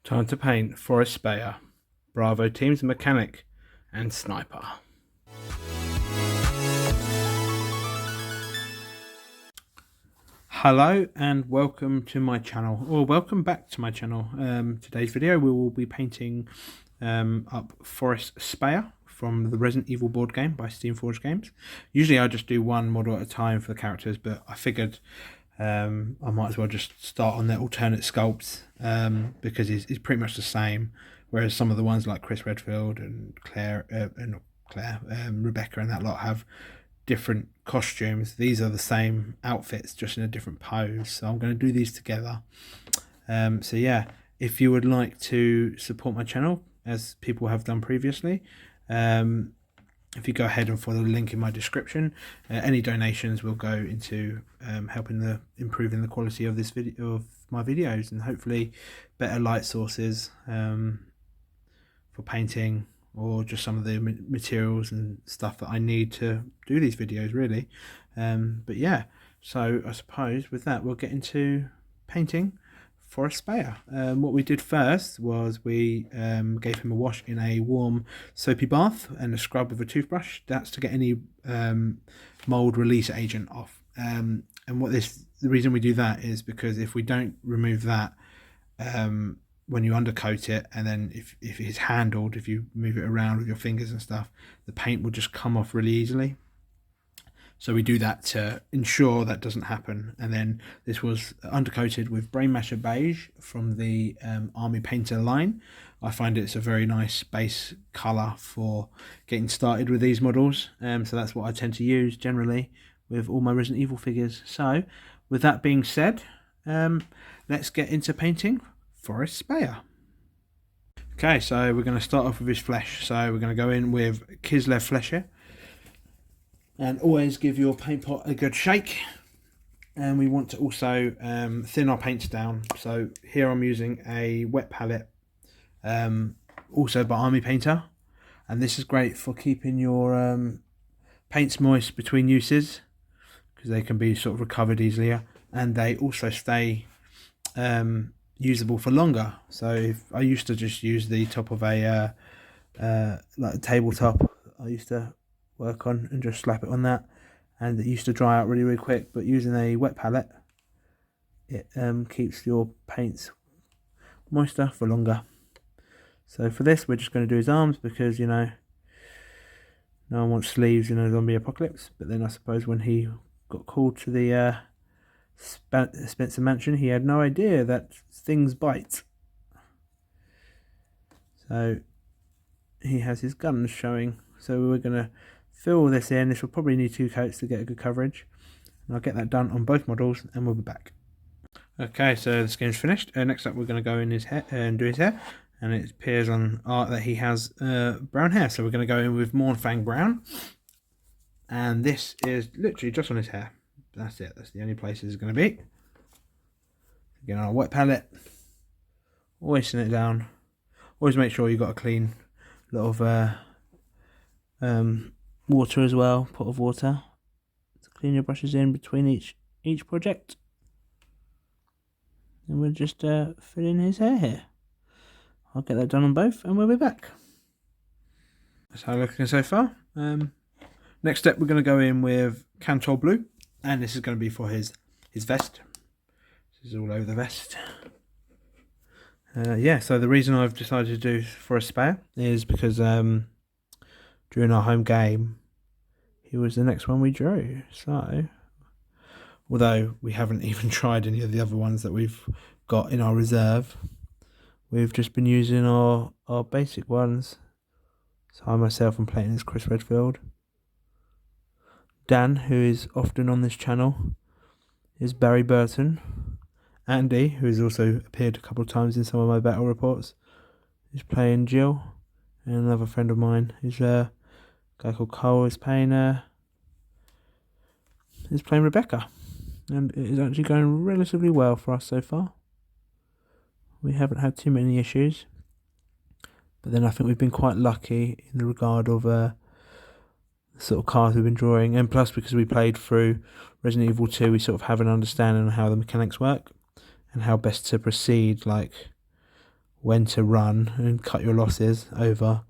Time to paint Forest Speyer, Bravo Team's Mechanic and Sniper. Hello and welcome to my channel, or welcome back to my channel. Today's video we will be painting up Forest Speyer from the Resident Evil board game by Steamforged Games. Usually I just do one model at a time for the characters, but I figured I might as well just start on the alternate sculpts because it's pretty much the same, whereas some of the ones like Chris Redfield and Rebecca and that lot have different costumes. These are the same outfits, just in a different pose, so I'm going to do these together. So yeah, if you would like to support my channel, as people have done previously, if you go ahead and follow the link in my description, any donations will go into helping improving the quality of this video, of my videos, and hopefully better light sources for painting, or just some of the materials and stuff that I need to do these videos, really. But yeah, so I suppose with that we'll get into painting Forest Speyer. What we did first was we gave him a wash in a warm soapy bath and a scrub with a toothbrush. That's to get any mold release agent off. And the reason we do that is because if we don't remove that when you undercoat it, and then if it's handled, if you move it around with your fingers and stuff, the paint will just come off really easily. So we do that to ensure that doesn't happen. And then this was undercoated with Brainmatter Beige from the Army Painter line. I find it's a very nice base colour for getting started with these models. So that's what I tend to use generally with all my Resident Evil figures. So with that being said, let's get into painting Forest Speyer. Okay, so we're going to start off with his flesh. So we're going to go in with Kislev Flesh here. And always give your paint pot a good shake. And we want to also thin our paints down. So here I'm using a wet palette, also by Army Painter. And this is great for keeping your paints moist between uses, because they can be sort of recovered easier. And they also stay usable for longer. So if I used to just use the top of a like a tabletop, I used to work on and just slap it on that, and it used to dry out really quick. But using a wet palette, it keeps your paints moister for longer. So for this we're just going to do his arms, because you know no one wants sleeves in a zombie apocalypse. But then I suppose when he got called to the Spencer Mansion, he had no idea that things bite. So he has his guns showing. So we're going to fill this in. This will probably need 2 coats to get a good coverage. And I'll get that done on both models and we'll be back. Okay, so the skin's finished. Next up we're going to go in his hair and do his hair. And it appears on art that he has brown hair. So we're going to go in with Mournefang Brown. And this is literally just on his hair. That's it. That's the only place it's going to be. Again, on a wet palette. Always thin it down. Always make sure you've got a clean lot of water as well, pot of water to clean your brushes in between each project. And we'll just fill in his hair here. I'll get that done on both and we'll be back. That's how we're looking so far. Next step we're going to go in with Kantor Blue, and this is going to be for his vest. This is all over the vest. Yeah, so the reason I've decided to do Forest Speyer is because during our home game, he was the next one we drew. So, although we haven't even tried any of the other ones that we've got in our reserve, we've just been using our basic ones. So I myself am playing as Chris Redfield. Dan, who is often on this channel, is Barry Burton. Andy, who has also appeared a couple of times in some of my battle reports, is playing Jill. And another friend of mine is a guy called Cole is playing Rebecca. And it is actually going relatively well for us so far. We haven't had too many issues. But then I think we've been quite lucky in the regard of the sort of cards we've been drawing. And plus, because we played through Resident Evil 2, we sort of have an understanding of how the mechanics work and how best to proceed, like when to run and cut your losses over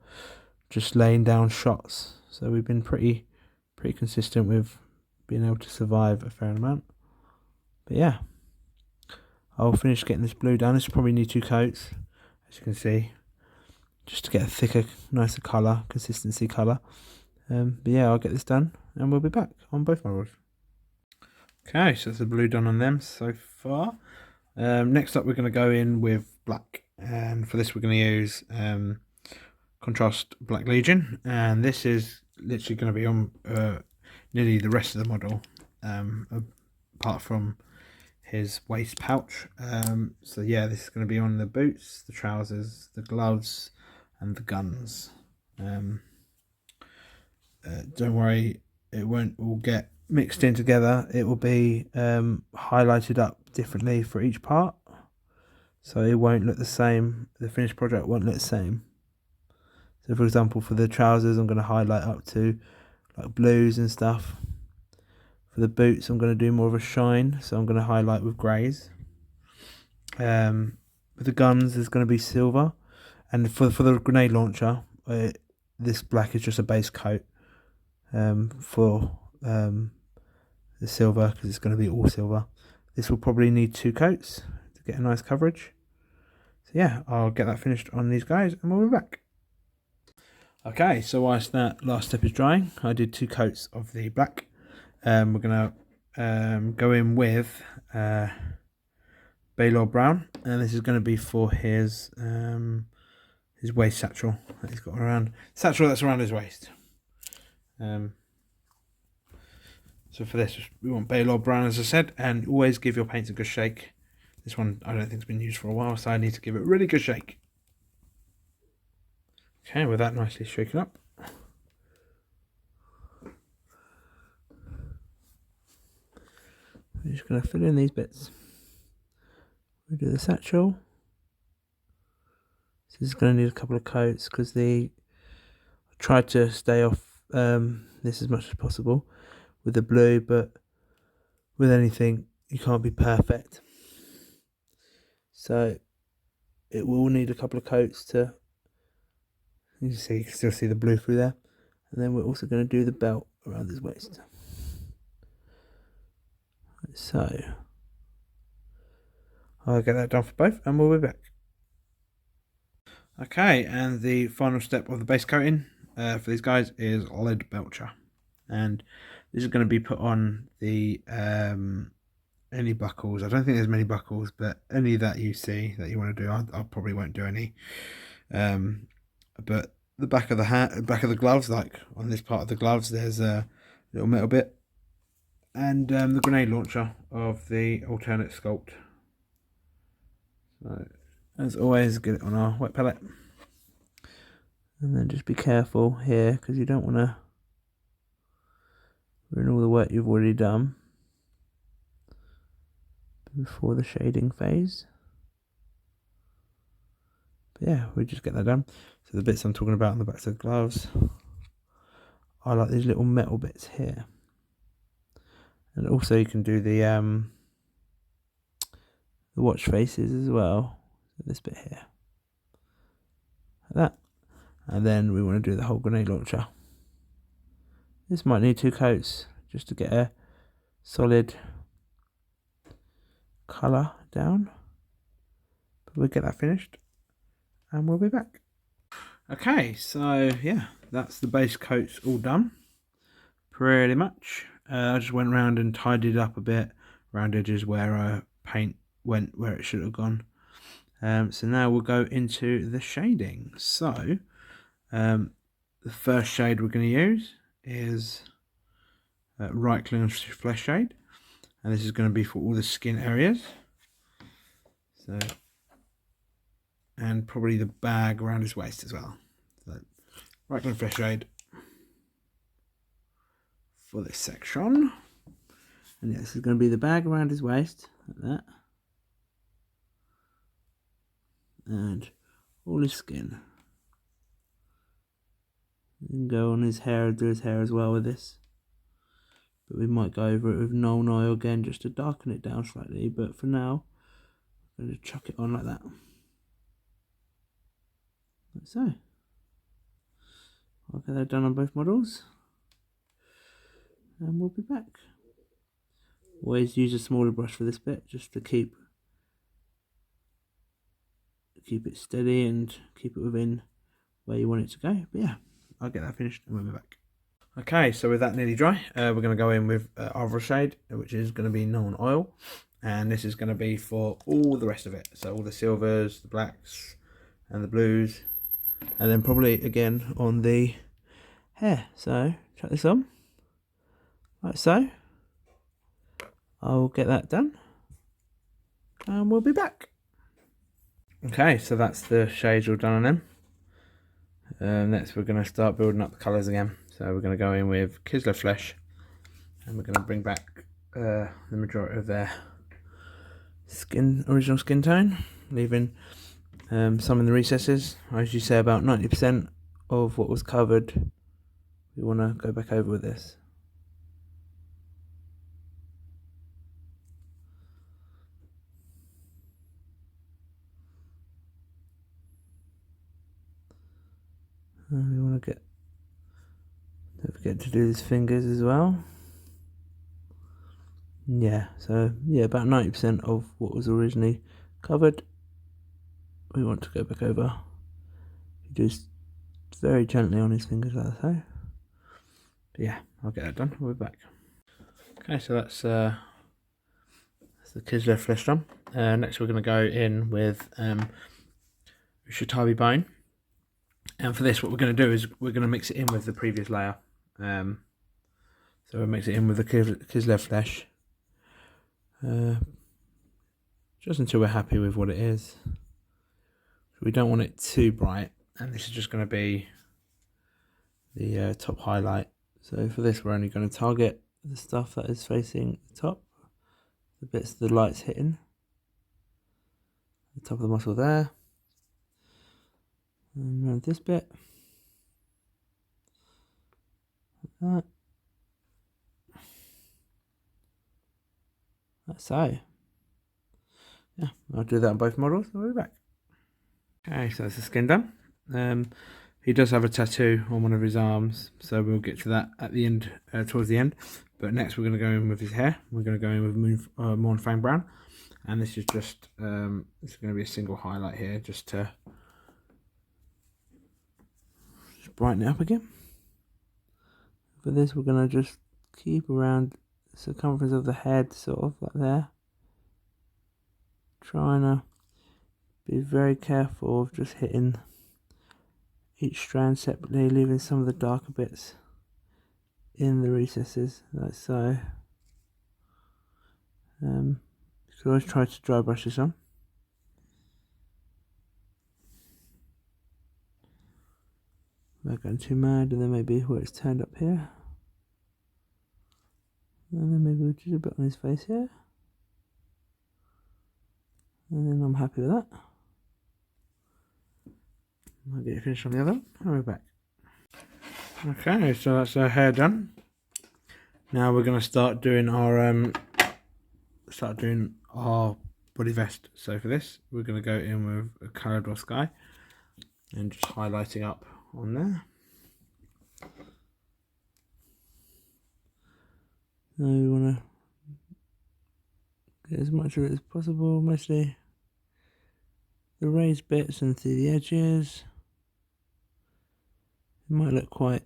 just laying down shots. So we've been pretty consistent with being able to survive a fair amount. But yeah, I'll finish getting this blue done. This will probably need 2 coats, as you can see, just to get a thicker, nicer colour, consistency colour. But yeah, I'll get this done and we'll be back on both models. Okay, so that's the blue done on them so far. Next up we're going to go in with black, and for this we're going to use Contrast Black Legion, and this is literally going to be on nearly the rest of the model, apart from his waist pouch. So yeah, this is going to be on the boots, the trousers, the gloves and the guns. Don't worry, it won't all get mixed in together. It will be highlighted up differently for each part, so it won't look the same. The finished project won't look the same. So for example, for the trousers I'm going to highlight up to like blues and stuff. For the boots I'm going to do more of a shine, so I'm going to highlight with greys. With the guns there's going to be silver, and for the grenade launcher this black is just a base coat for the silver, because it's going to be all silver. This will probably need 2 coats to get a nice coverage. So yeah, I'll get that finished on these guys and we'll be back. Okay, so whilst that last step is drying, I did 2 coats of the black. We're going to go in with Balor Brown, and this is going to be for his waist satchel that he's got around. Satchel that's around his waist. So for this, we want Balor Brown, as I said, and always give your paints a good shake. This one I don't think has been used for a while, so I need to give it a really good shake. Okay, with that nicely shaken up, we're just going to fill in these bits. We'll do the satchel. So this is going to need a couple of coats, because I tried to stay off this as much as possible with the blue, but with anything you can't be perfect, so it will need a couple of coats to, you can still see the blue through there. And then we're also going to do the belt around his waist. So I'll get that done for both and we'll be back. Okay, and the final step of the base coating for these guys is Leadbelcher, and this is going to be put on the any buckles. I don't think there's many buckles, but any that you see that you want to do, I probably won't do any. But the back of the back of the gloves, like on this part of the gloves, there's a little metal bit, and the grenade launcher of the alternate sculpt. So as always, get it on our wet palette, and then just be careful here, because you don't want to ruin all the work you've already done before the shading phase. But yeah, we just get that done. So the bits I'm talking about on the backs of the gloves are like these little metal bits here, and also you can do the watch faces as well. So this bit here, like that, and then we want to do the whole grenade launcher. This might need 2 coats just to get a solid colour down, but we'll get that finished and we'll be back. Okay, so yeah, that's the base coats all done pretty much. I just went around and tidied up a bit around edges where paint went where it should have gone. So now we'll go into the shading. So the first shade we're going to use is Reikland Flesh shade, and this is going to be for all the skin areas. So, and probably the bag around his waist as well. So Reikland Flesh shade for this section, and yeah, this is going to be the bag around his waist, like that, and all his skin. You can go on his hair, do his hair as well with this, but we might go over it with Nuln Oil again just to darken it down slightly, but for now I'm going to chuck it on like that. So I'll get that done on both models, and we'll be back. Always use a smaller brush for this bit, just to keep it steady and keep it within where you want it to go. But yeah, I'll get that finished and we'll be back. Okay, so with that nearly dry, we're going to go in with our other shade, which is going to be Nuln Oil, and this is going to be for all the rest of it. So all the silvers, the blacks, and the blues, and then probably again on the hair. So chuck this on, like so. I'll get that done, and we'll be back. Okay, so that's the shades all done on them. Next we're going to start building up the colours again. So we're going to go in with Kislev Flesh, and we're going to bring back the majority of their original skin tone, leaving some in the recesses. I usually say about 90% of what was covered we want to go back over with this. And we want to don't forget to do his fingers as well. Yeah, so yeah, about 90% of what was originally covered we want to go back over. You do very gently on his fingers like so. But yeah, I'll get that done. We'll be back. Okay, so that's the Kislev Flesh done. Next we're going to go in with Ushabti Bone. And for this, what we're going to do is we're going to mix it in with the previous layer. So we'll mix it in with the Kislev Flesh. Just until we're happy with what it is. We don't want it too bright, and this is just going to be the top highlight. So for this, we're only going to target the stuff that is facing the top, the bits the light's hitting, the top of the muscle there, and around this bit, like that. That's so. Yeah, I'll do that on both models. I'll be back. Okay, so that's the skin done. He does have a tattoo on one of his arms, so we'll get to that at the end, towards the end. But next we're going to go in with his hair. We're going to go in with Mournefang Brown, and this is just it's going to be a single highlight here, just to brighten it up again. For this, we're going to just keep around the circumference of the head, sort of like there. Trying to be very careful of just hitting each strand separately, leaving some of the darker bits in the recesses, like so. You could always try to dry brush this on. Not going too mad, and then maybe where it's turned up here. And then maybe we'll do a bit on his face here. And then I'm happy with that. I'll get it finished on the other one, and we're back. Okay, so that's our hair done. Now we're going to start doing our body vest. So for this, we're going to go in with a Caledor Sky and just highlighting up on there. Now we want to get as much of it as possible, mostly the raised bits and through the edges. It might look quite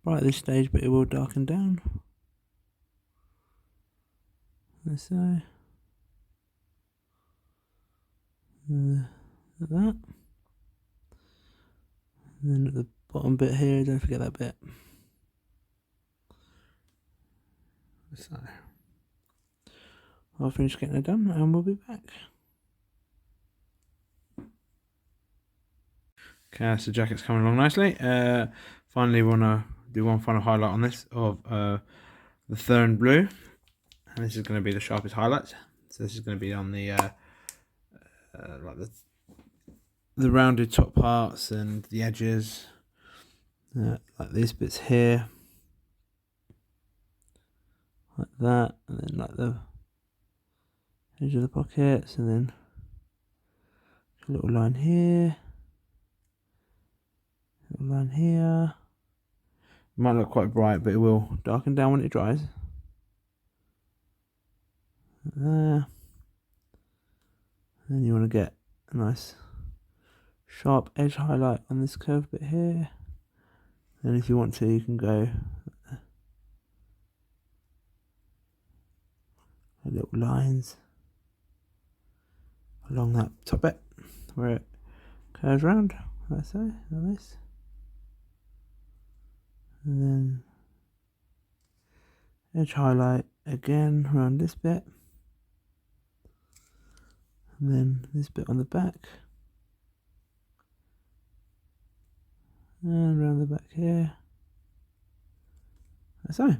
bright at this stage, but it will darken down. Like so. Like that. And then at the bottom bit here, don't forget that bit. So I'll finish getting it done and we'll be back. Okay, so the jacket's coming along nicely. Finally, we want to do one final highlight on this of the Lothern Blue, and this is going to be the sharpest highlight. So this is going to be on the like the rounded top parts and the edges, like these bits here, like that, and then like the edge of the pockets, and then A little line here. A little line here. It might look quite bright, but it will darken down when it dries. There. Then you want to get a nice sharp edge highlight on this curved bit here. And if you want to, you can go little lines along that top bit where it curves round, like so, like this. And then edge highlight again around this bit. And then this bit on the back. And around the back here. Like so.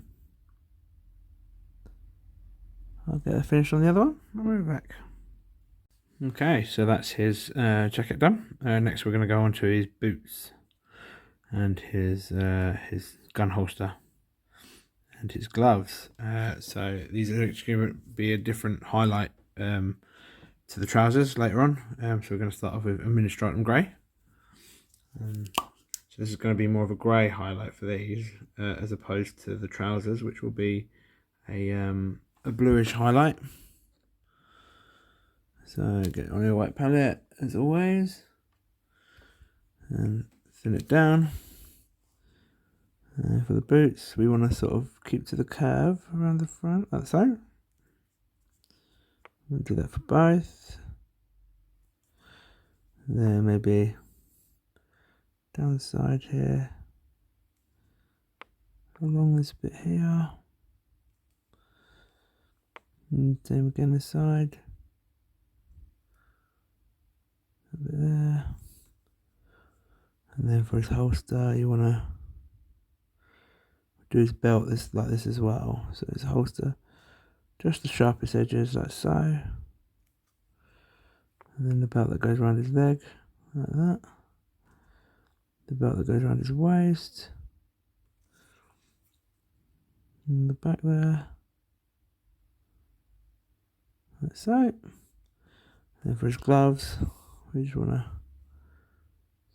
I'll get that finished on the other one. I'll move it back. Okay, so that's his jacket done. Next we're going to go on to his boots. And his gun holster. And his gloves. So these are actually going to be a different highlight to the trousers later on. So we're going to start off with Administratum Grey. So this is going to be more of a grey highlight for these, as opposed to the trousers, which will be a bluish highlight. So get on your white palette as always, and thin it down. For the boots, we want to sort of keep to the curve around the front, like so. We'll do that for both. Then maybe down the side here, along this bit here, and same again this side, a bit there, and then for his holster you want to do his belt like this as well. So his holster, just the sharpest edges like so, and then the belt that goes around his leg like that. The belt that goes around his waist, and the back there, like so. And for his gloves, we just want to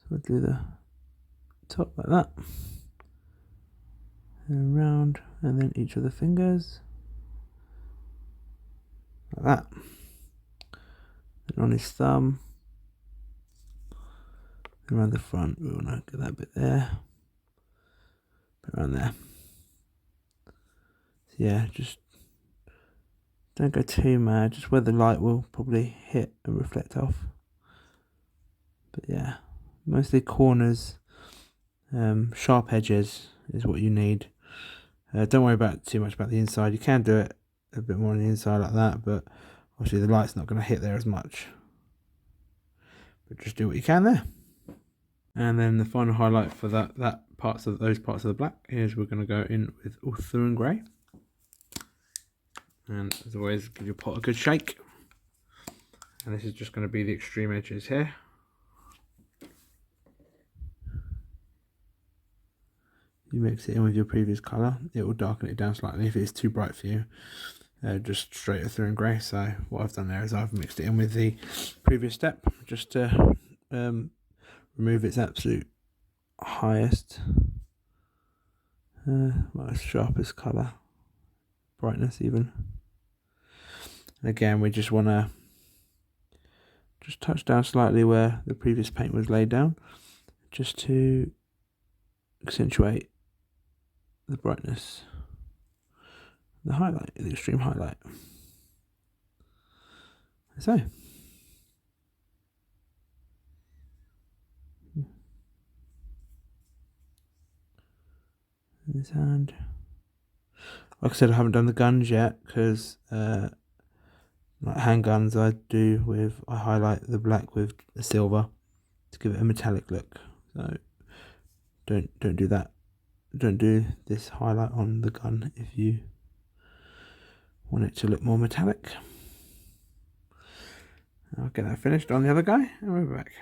sort of do the top like that, and around, and then each of the fingers, like that. And on his thumb, around the front, we want to get that bit there, bit around there. So yeah, just don't go too mad, just where the light will probably hit and reflect off. But yeah, mostly corners, sharp edges is what you need. Don't worry too much about the inside. You can do it a bit more on the inside like that, but obviously the light's not going to hit there as much. But just do what you can there. And then the final highlight for those parts of the black is we're going to go in with Ulthuan Grey. And as always, give your pot a good shake. And this is just going to be the extreme edges here. You mix it in with your previous colour, it will darken it down slightly if it's too bright for you. Just straight Ulthuan Grey. So what I've done there is I've mixed it in with the previous step, just to remove its absolute highest, sharpest colour, brightness even. And again, we just want to just touch down slightly where the previous paint was laid down, just to accentuate the brightness, the highlight, the extreme highlight. So. In his hand. Like I said, I haven't done the guns yet because like handguns I highlight the black with the silver to give it a metallic look. So don't do that. Don't do this highlight on the gun if you want it to look more metallic. I'll get that finished on the other guy and we'll be back.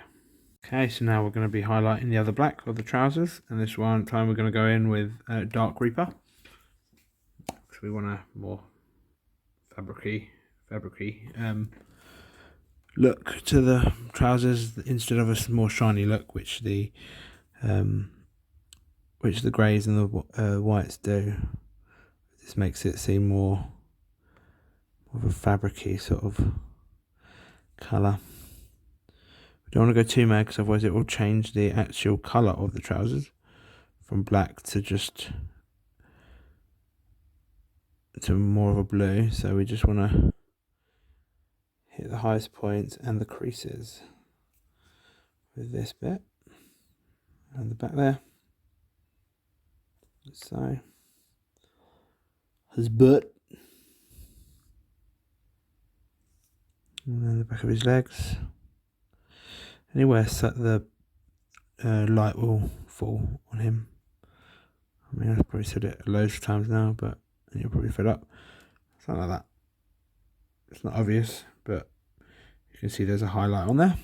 Okay, so now we're going to be highlighting the other black of the trousers, and this one time we're going to go in with Dark Reaper. So we want a more fabricy look to the trousers instead of a more shiny look, which the greys and the whites do. This makes it seem more of a fabricy sort of colour. We don't want to go too mad because otherwise it will change the actual colour of the trousers from black to more of a blue. So we just want to hit the highest points and the creases with this bit and the back there. So his butt, and then the back of his legs. Anywhere so the light will fall on him. I mean, I've probably said it loads of times now, but you're probably fed up. Something like that. It's not obvious, but you can see there's a highlight on there,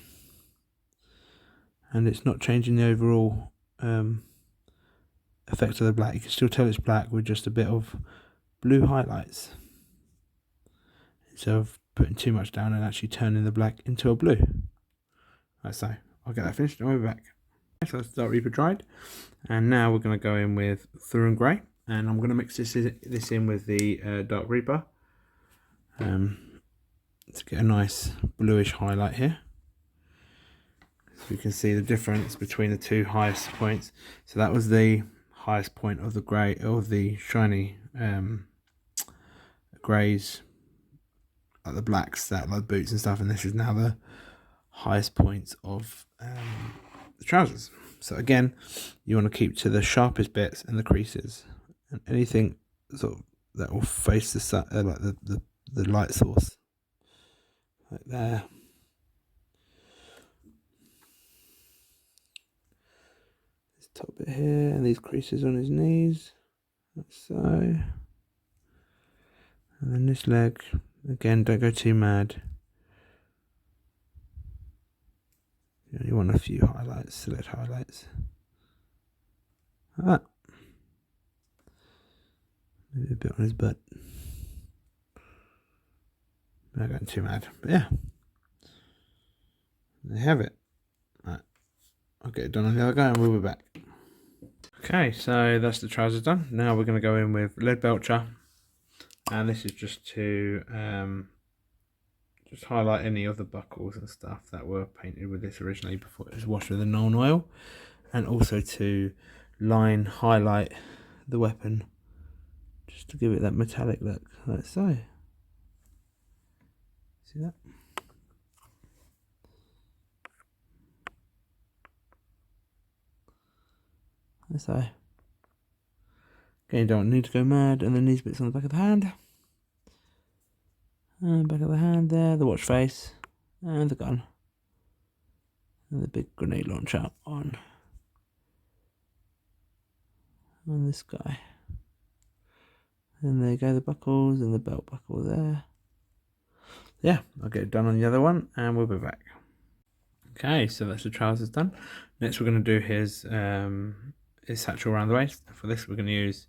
and it's not changing the overall effect of the black. You can still tell it's black with just a bit of blue highlights, instead of putting too much down and actually turning the black into a blue. Like so. I'll get that finished and we'll be back. So that's Dark Reaper dried, and now we're going to go in with Ulthuan Grey, and I'm going to mix this in with the Dark Reaper to get a nice bluish highlight here. So you can see the difference between the two highest points. So that was the highest point of the grey, of the shiny greys, like the blacks, that like boots and stuff, and this is now the highest points of the trousers. So again, you want to keep to the sharpest bits and the creases, and anything sort of that will face the sun, like the light source, like there. This top bit here, and these creases on his knees, like so. And then this leg, again, don't go too mad. You want a few highlights, select highlights. Like that. Maybe a bit on his butt. Not going too mad, but yeah. There you have it. Right. I'll get it done on the other guy and we'll be back. Okay, so that's the trousers done. Now we're going to go in with Leadbelcher. And this is just to just highlight any of the buckles and stuff that were painted with this originally before it was washed with the Nuln Oil, and also to highlight the weapon just to give it that metallic look, like so. See that? Like so. Again, you don't need to go mad, and then these bits on the back of the hand. And back of the hand there, the watch face, and the gun. And the big grenade launcher on this guy. And there you go, the buckles and the belt buckle there. Yeah, I'll get it done on the other one and we'll be back. Okay, so that's the trousers done. Next we're going to do his satchel around the waist. For this we're going to use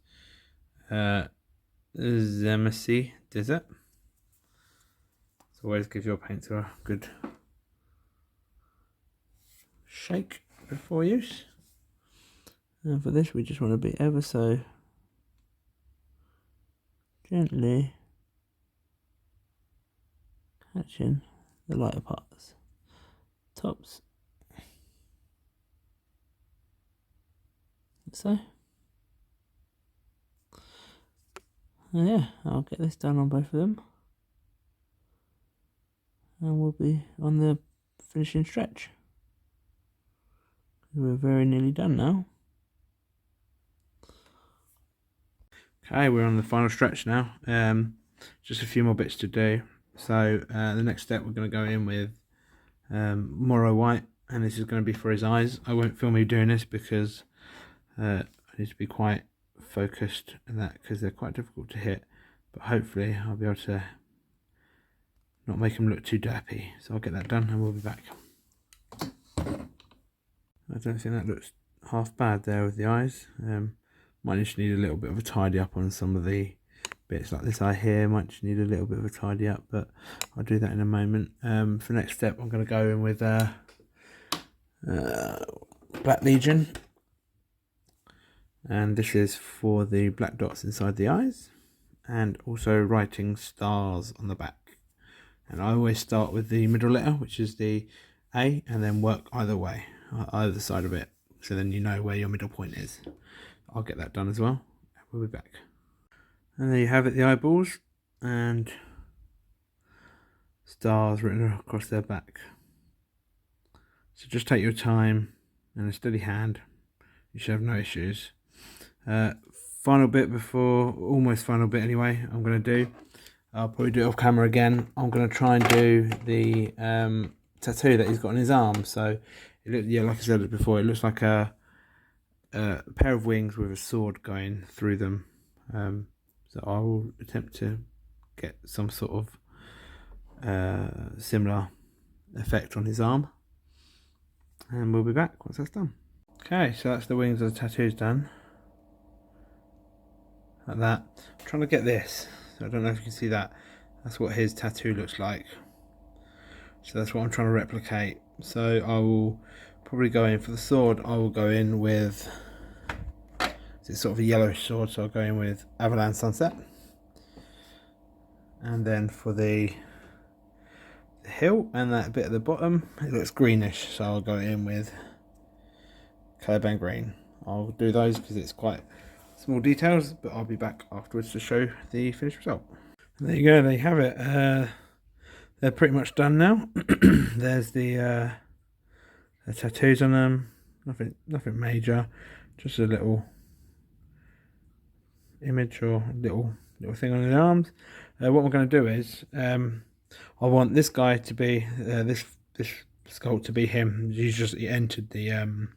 Zamesi Desert. So always give your paint a good shake before use. And for this we just want to be ever so gently catching the lighter parts, tops, so. And yeah, I'll get this done on both of them, and we'll be on the finishing stretch. We're very nearly done now. Okay, we're on the final stretch now. Just a few more bits to do. So the next step, we're going to go in with Morrow White, and this is going to be for his eyes. I won't film me doing this because I need to be quite focused on that, because they're quite difficult to hit. But hopefully I'll be able to not make them look too derpy. So I'll get that done and we'll be back. I don't think that looks half bad there with the eyes. Might just need a little bit of a tidy up on some of the bits like this eye here might just need a little bit of a tidy up, but I'll do that in a moment. For next step, I'm going to go in with Black Legion, and this is for the black dots inside the eyes, and also writing stars on the back. And I always start with the middle letter, which is the A, and then work either way, either side of it, so then you know where your middle point is. I'll get that done as well. We'll be back. And there you have it, the eyeballs and stars written across their back. So just take your time and a steady hand. You should have no issues. Final bit before, almost final bit anyway, I'm going to do. I'll probably do it off camera again. I'm going to try and do the tattoo that he's got on his arm. So, yeah, like I said before, it looks like a pair of wings with a sword going through them. So I will attempt to get some sort of similar effect on his arm. And we'll be back once that's done. Okay, so that's the wings of the tattoos done. Like that. I'm trying to get this. So I don't know if you can see that. That's what his tattoo looks like. So that's what I'm trying to replicate. So I will probably go in for the sword. I will go in with, it's sort of a yellowish sword, so I'll go in with Averland Sunset. And then for the hilt and that bit at the bottom, it looks greenish, so I'll go in with Caliban Green. I'll do those because it's quite small details, but I'll be back afterwards to show the finished result. And there you go, there you have it. They're pretty much done now. There's the tattoos on them. Nothing major, just a little image or little thing on the arms. What we're going to do is, I want this guy to be this sculpt to be him. He entered the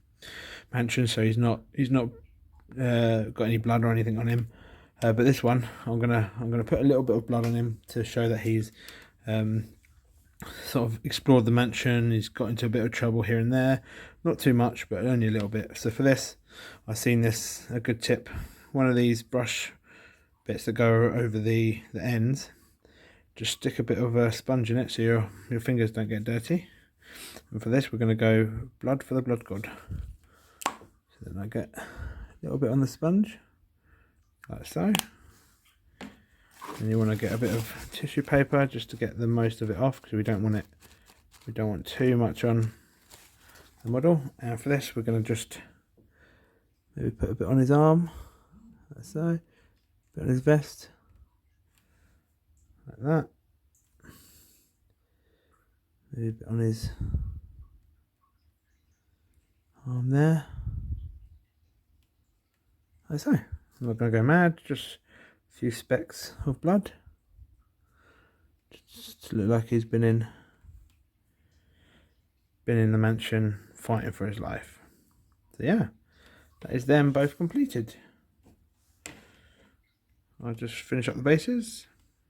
mansion, so he's not got any blood or anything on him. But this one, I'm gonna put a little bit of blood on him to show that he's sort of explored the mansion. He's got into a bit of trouble here and there, not too much, but only a little bit. So for this, I've seen this a good tip. One of these brush bits that go over the ends, just stick a bit of a sponge in it so your fingers don't get dirty. And for this, we're going to go blood for the blood god. So then I get a little bit on the sponge, like so. And you want to get a bit of tissue paper just to get the most of it off, because we don't want too much on the model. And for this, we're going to just maybe put a bit on his arm, like so, a bit on his vest, like that. Maybe a bit on his arm there, like so. I'm not going to go mad, just a few specks of blood, just to look like he's been in the mansion fighting for his life. So yeah, that is them both completed. I'll just finish up the bases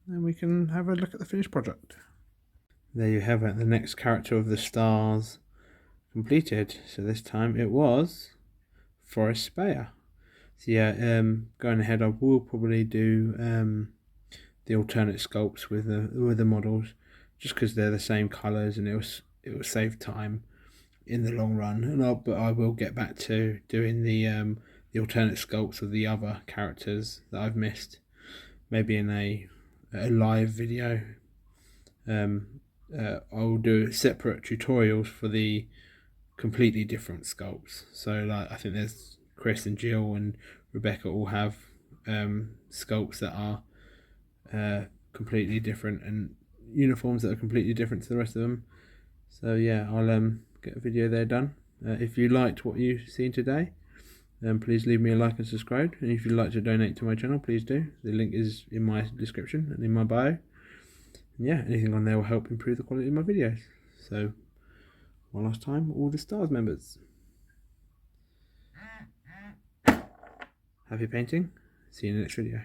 and we can have a look at the finished project. There you have it, the next character of the stars completed. So this time it was Forest Speyer. So yeah, going ahead, I will probably do the alternate sculpts with the models, just because they're the same colours and it will save time in the long run. But I will get back to doing the alternate sculpts of the other characters that I've missed, maybe in a live video. I'll do separate tutorials for the completely different sculpts. So like, I think there's Chris and Jill and Rebecca all have sculpts that are completely different, and uniforms that are completely different to the rest of them. So yeah, I'll get a video there done. If you liked what you've seen today, please leave me a like and subscribe. And if you'd like to donate to my channel, please do. The link is in my description and in my bio. And yeah, anything on there will help improve the quality of my videos. So one last time, all the stars members, happy painting. See you in the next video.